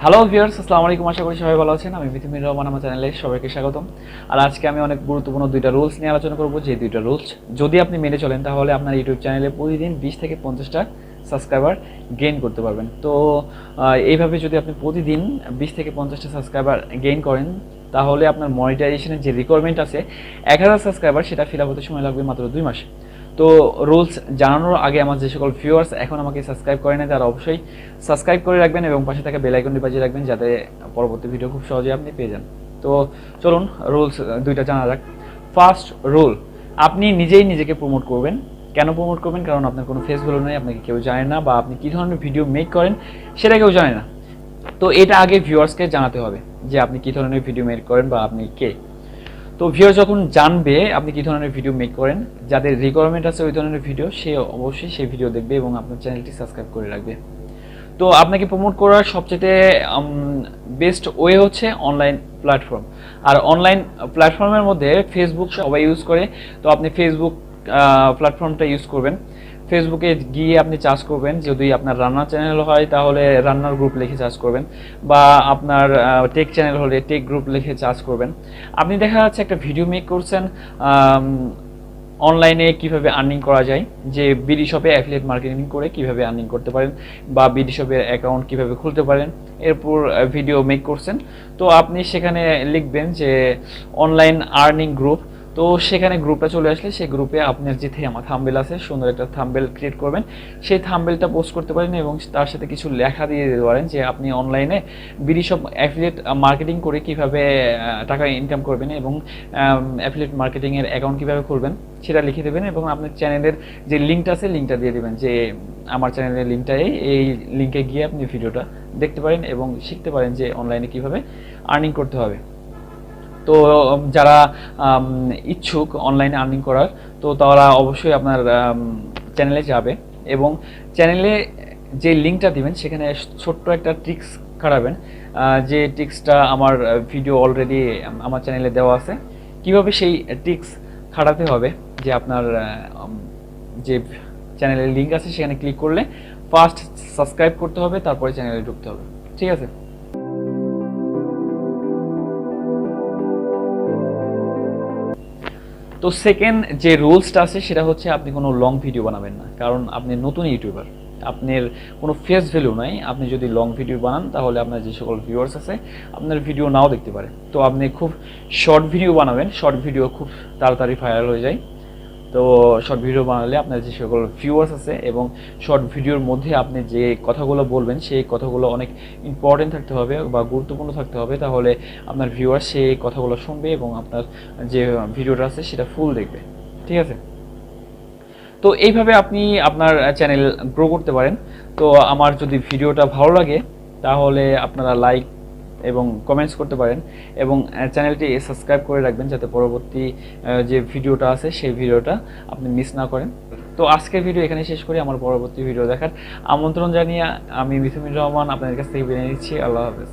Hello viewers, আসসালামু আলাইকুম। আশা করি সবাই ভালো আছেন। আমি মিথুন আমার চ্যানেলে সবাইকে স্বাগতম। আর আজকে আমি অনেক গুরুত্বপূর্ণ দুইটা রুলস নিয়ে আলোচনা করব। যে দুইটা রুলস যদি আপনি মেনে চলেন তাহলে আপনার ইউটিউব চ্যানেলে প্রতিদিন 20 থেকে 50টা সাবস্ক্রাইবার গেইন করতে পারবেন। তো এইভাবে যদি আপনি প্রতিদিন 20 থেকে 50টা সাবস্ক্রাইবার গেইন করেন তাহলে আপনার মনিটাইজেশনের যে রিকোয়ারমেন্ট আছে 1000 সাবস্ক্রাইবার, সেটা ফিল আপ হতে সময় লাগবে মাত্র 2 মাস। তো রুলস জানানোর আগে আমার যে সকল ভিউয়ার্স এখন আমাকে সাবস্ক্রাইব করে নেয় তারা অবশ্যই সাবস্ক্রাইব করে রাখবেন এবং পাশে থাকা বেল আইকনটি বাজিয়ে রাখবেন যাতে পরবর্তী ভিডিও খুব সহজে আপনি পেয়ে যান। তো চলুন রুলস দুইটা জানা যাক। ফার্স্ট রুল, আপনি নিজেই নিজেকে প্রমোট করবেন। কেন প্রমোট করবেন? কারণ আপনার কোনো ফেস ভ্যালু নেই, আপনাকে কেউ জানে না, বা আপনি কী ধরনের ভিডিও মেক করেন সেটা কেউ জানে না। তো এটা আগে ভিউয়ার্সকে জানাতে হবে যে আপনি কী ধরনের ভিডিও মেক করেন বা আপনি কে। তো ভিউয়ার যখন জানবে আপনি কী ধরনের ভিডিও মেক করেন, যাদের রিকোয়ারমেন্ট আছে ওই ধরনের ভিডিও, সে অবশ্যই সেই ভিডিও দেখবে এবং আপনার চ্যানেলটি সাবস্ক্রাইব করে রাখবে। তো আপনাকে প্রমোট করার সবচেয়ে বেস্ট ওয়ে হচ্ছে অনলাইন প্ল্যাটফর্ম। আর অনলাইন প্ল্যাটফর্মের মধ্যে ফেসবুক সবাই ইউজ করে। তো আপনি ফেসবুক প্ল্যাটফর্মটা ইউজ করবেন। ফেসবুকে গিয়ে আপনি চার্জ করবেন, যদি আপনার রান্নার চ্যানেল হয় তাহলে রান্নার গ্রুপ লিখে চার্জ করবেন, বা আপনার টেক চ্যানেল হলে টেক গ্রুপ লিখে চার্জ করবেন। আপনি দেখা যাচ্ছে একটা ভিডিও মেক করছেন অনলাইনে কিভাবে আর্নিং করা যায়, যে বিডি শপে অ্যাফিলিয়েট মার্কেটিং করে কিভাবে আর্নিং করতে পারেন, বা বিডি শপের অ্যাকাউন্ট কিভাবে খুলতে পারেন, এরপর ভিডিও মেক করছেন। তো আপনি সেখানে লিখবেন যে অনলাইন আর্নিং গ্রুপ। তো সেখানে গ্রুপটা চলে আসলে সেই গ্রুপে আপনার যে থাম্বেল আছে, সুন্দর একটা থাম্বেল ক্রিয়েট করবেন। সেই থাম্বেলটা পোস্ট করতে পারেন এবং তার সাথে কিছু লেখা দিয়ে দিতে পারেন যে আপনি অনলাইনে বিডি শপ অ্যাফিলিয়েট মার্কেটিং করে কিভাবে টাকা ইনকাম করবেন এবং অ্যাফিলিয়েট মার্কেটিংয়ের অ্যাকাউন্ট কীভাবে খুলবেন সেটা লিখে দেবেন। এবং আপনার চ্যানেলের যে লিঙ্কটা আছে লিঙ্কটা দিয়ে দেবেন যে আমার চ্যানেলের লিঙ্কটা এই লিঙ্কে গিয়ে আপনি ভিডিওটা দেখতে পারেন এবং শিখতে পারেন যে অনলাইনে কীভাবে আর্নিং করতে হবে। তো যারা ইচ্ছুক অনলাইনে আর্নিং করার, তো তারা অবশ্যই আপনার চ্যানেলে যাবে এবং চ্যানেলে যে লিঙ্কটা দিবেন সেখানে ছোট্ট একটা ট্রিক্স খাটাবেন, যে ট্রিক্সটা আমার ভিডিও অলরেডি আমার চ্যানেলে দেওয়া আছে। কিভাবে সেই ট্রিক্স খাটাতে হবে, যে আপনার যে চ্যানেলের লিঙ্ক আছে সেখানে ক্লিক করলে ফার্স্ট সাবস্ক্রাইব করতে হবে, তারপরে চ্যানেলে ঢুকতে হবে। ঠিক আছে? তো সেকেন্ড যে রুলসটা আছে সেটা হচ্ছে আপনি কোনো লং ভিডিও বানাবেন না, কারণ আপনি নতুন ইউটিউবার, আপনার কোনো ফেস ভ্যালু নাই। আপনি যদি লং ভিডিও বানান তাহলে আপনার যে সকল ভিউয়ার্স আছে আপনার ভিডিও নাও দেখতে পারে। তো আপনি খুব শর্ট ভিডিও বানাবেন, শর্ট ভিডিও খুব তাড়াতাড়ি ভাইরাল হয়ে যায়। তো শর্ট ভিডিও বানালে আপনার যে সকল ভিউয়ার্স আছে এবং শর্ট ভিডিওর মধ্যে আপনি যে কথাগুলো বলবেন সেই কথাগুলো অনেক ইম্পর্টেন্ট থাকতে হবে বা গুরুত্বপূর্ণ থাকতে হবে, তাহলে আপনার ভিউয়ার্স সেই কথাগুলো শুনবে এবং আপনার যে ভিডিওটা আছে সেটা ফুল দেখবে। ঠিক আছে? তো এইভাবে আপনি আপনার চ্যানেল গ্রো করতে পারেন। তো আমার যদি ভিডিওটা ভালো লাগে তাহলে আপনারা লাইক এবং কমেন্টস করতে পারেন এবং চ্যানেলটি সাবস্ক্রাইব করে রাখবেন যাতে পরবর্তী যে ভিডিওটা আছে সেই ভিডিওটা আপনি মিস না করেন। তো আজকের ভিডিও এখানে শেষ করি। আমার পরবর্তী ভিডিও দেখার আমন্ত্রণ জানিয়ে আমি মিথুন আপনাদের কাছ থেকে বিদায় নিচ্ছি। আল্লাহ হাফেজ।